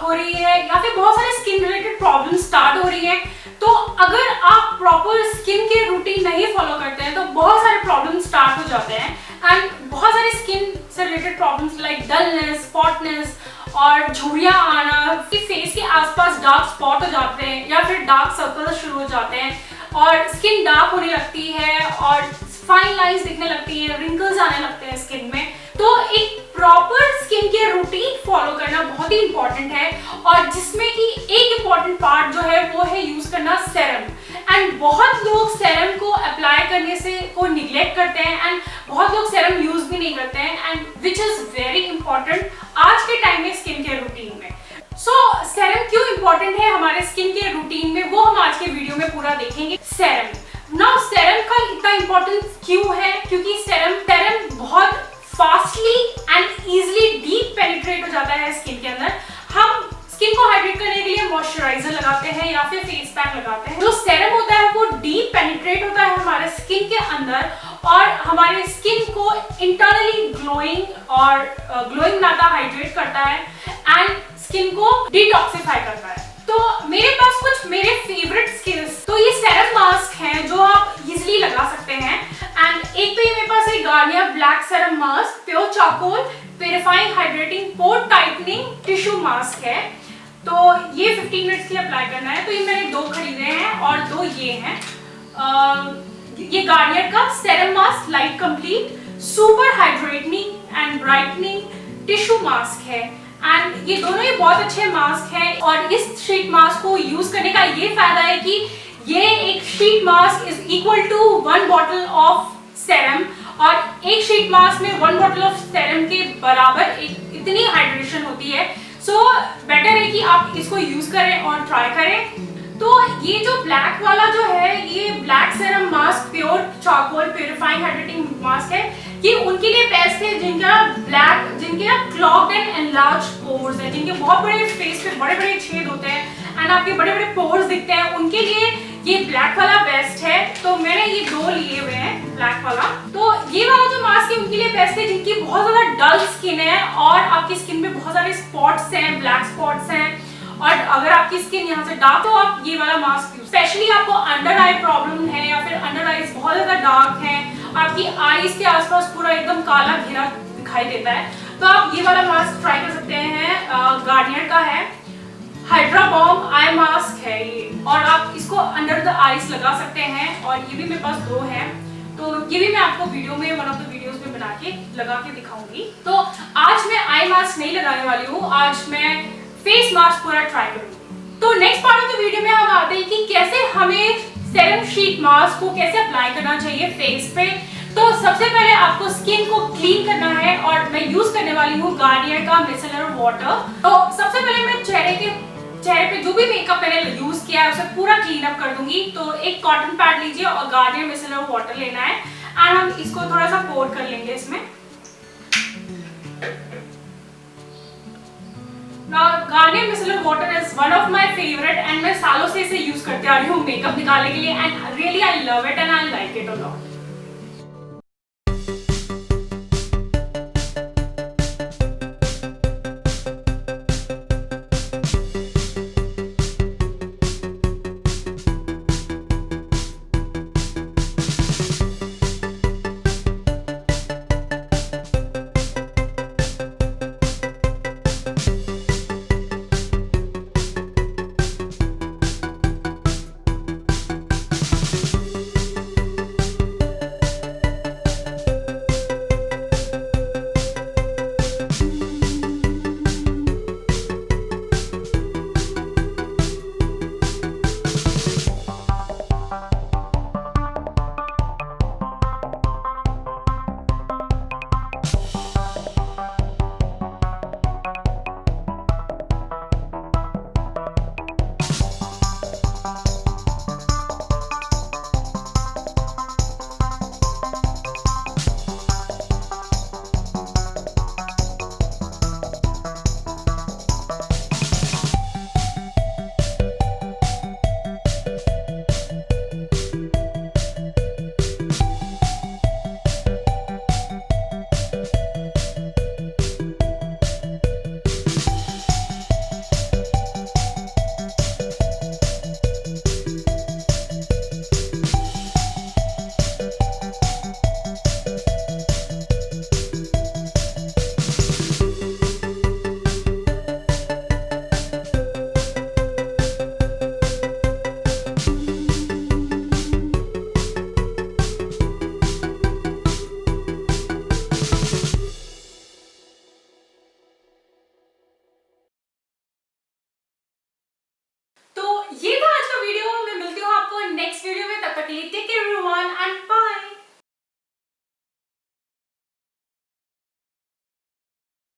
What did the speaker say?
हो रही है या फिर बहुत सारे स्किन रिलेटेड प्रॉब्लम स्टार्ट हो रही है, तो अगर आप प्रॉपर स्किन केयर रूटीन नहीं फॉलो करते हैं तो बहुत सारे प्रॉब्लम स्टार्ट हो जाते हैं। एंड बहुत सारे स्किन से रिलेटेड प्रॉब्लम्स लाइक डलनेस, स्पॉटनेस और झुर्रियाँ आना, फेस के आसपास डार्क स्पॉट हो जाते हैं या फिर डार्क सर्कल्स शुरू हो जाते हैं और स्किन डार्क होने लगती है और फाइन लाइंस दिखने लगती हैं, रिंकल्स आने लगते हैं स्किन में। तो एक proper skin care routine follow करना बहुत ही इंपॉर्टेंट है और जिसमें कि एक इम्पॉर्टेंट पार्ट जो है वो है यूज करना सेरम। एंड बहुत लोग सेरम को अप्लाई करने से को निग्लेक्ट करते हैं एंड बहुत लोग सेरम यूज भी नहीं करते हैं, and which is very important आज के टाइम में स्किन केयर रूटीन में। सो सेरम क्यों इंपॉर्टेंट है हमारे स्किन केयर रूटीन में, वो हम आज के वीडियो में पूरा देखेंगे। सेरम का इतना इंपॉर्टेंस क्यों है, क्योंकि सेरम बहुत fastly and easily deep penetrate हो जाता है स्किन के अंदर। हम स्किन को हाइड्रेट करने के लिए मॉइस्चराइजर लगाते हैं या फिर फेस पैक लगाते हैं। जो सेरम होता है वो डीप पेनिट्रेट होता है हमारे स्किन के अंदर और हमारे स्किन को इंटरनली ग्लोइंग बनाता, हाइड्रेट करता है एंड स्किन को डिटॉक्सिफाई करता है। तो मेरे पास कुछ मेरे फेवरेट स्किन्स, तो ये सेरम मास्क हैं जो आप इजीली लगा सकते हैं। एंड एक तो ये मेरे पास है Garnier black serum mask, pure charcoal purifying hydrating पोर टाइटनिंग टिश्यू मास्क है। तो ये 15 मिनट्स के लिए अप्लाई करना है। तो ये मैंने 2 खरीदे हैं और 2 ये हैं। ये गार्नियर का serum mask light complete super hydrating and brightening tissue mask है। एंड ये दोनों ही बहुत अच्छे मास्क हैं और इस शीट मास्क को यूज करने का ये फायदा है कि ये एक sheet mask is equal to 1 bottle of serum और एक शीट मास्क में 1 बॉटल ऑफ सेरम के बराबर इतनी हाइड्रेशन होती है। सो बेटर है कि आप इसको यूज करें और ट्राई करें। तो ये जो ब्लैक वाला जो है, ये black serum mask pure charcoal purifying hydrating mask है। ये उनके लिए बेस्ट है जिनके क्लॉग्ड एंड एनलार्ज पोर्स है, जिनके बहुत बड़े फेस पे बड़े बड़े छेद होते हैं एंड आपके बड़े बड़े पोर्स दिखते हैं, उनके लिए ये ब्लैक वाला बेस्ट है। तो मैंने ये 2 लिए हुए हैं ब्लैक वाला। तो ये वाला जो मास्क है उनके लिए बेस्ट है जिनकी बहुत ज्यादा डल स्किन है और आपकी स्किन में बहुत सारे स्पॉट्स हैं, ब्लैक स्पॉट्स हैं और अगर आपकी स्किन यहाँ से डार्क तो आप ये वाला मास्क यूज, स्पेशली आपको अंडर आई प्रॉब्लम है या फिर अंडर आईज बहुत ज्यादा डार्क है, आपकी आईज के आसपास पूरा एकदम काला घेरा दिखाई देता है, तो आप ये वाला मास्क ट्राई कर सकते हैं। गार्नियर का है, हाइड्रा बॉम्ब आई मास्क है ये, और आप इसको अंडर द आईज लगा सकते हैं। और ये भी मेरे पास 2 हैं, तो ये भी मैं आपको वीडियो में वन ऑफ द वीडियोस में बना के लगा के दिखाऊंगी। तो आज मैं आई मास्क नहीं लगाने वाली हूँ, आज मैं फेस मास्क पूरा ट्राई करूंगी। तो next part of the video में हम आते हैं कि कैसे हमें सेरम शीट मास्क को कैसे अप्लाई करना चाहिए फेस पे। तो सबसे पहले आपको स्किन को क्लीन करना है और मैं यूज करने वाली हूँ गार्नियर का मिसेलर वाटर। तो सबसे पहले मैं चेहरे पे जो भी मेकअप मैंने यूज किया है उसे पूरा क्लीन अप कर दूंगी। तो एक कॉटन पैड लीजिए और गार्नियर मिसेलर वाटर लेना है एंड हम इसको थोड़ा सा पोर कर लेंगे इसमें। Garnier micellar water is one of my favourite and मैं सालों से इसे यूज करते आ रही हूँ मेकअप निकालने के लिए and really I love it and I like it a lot.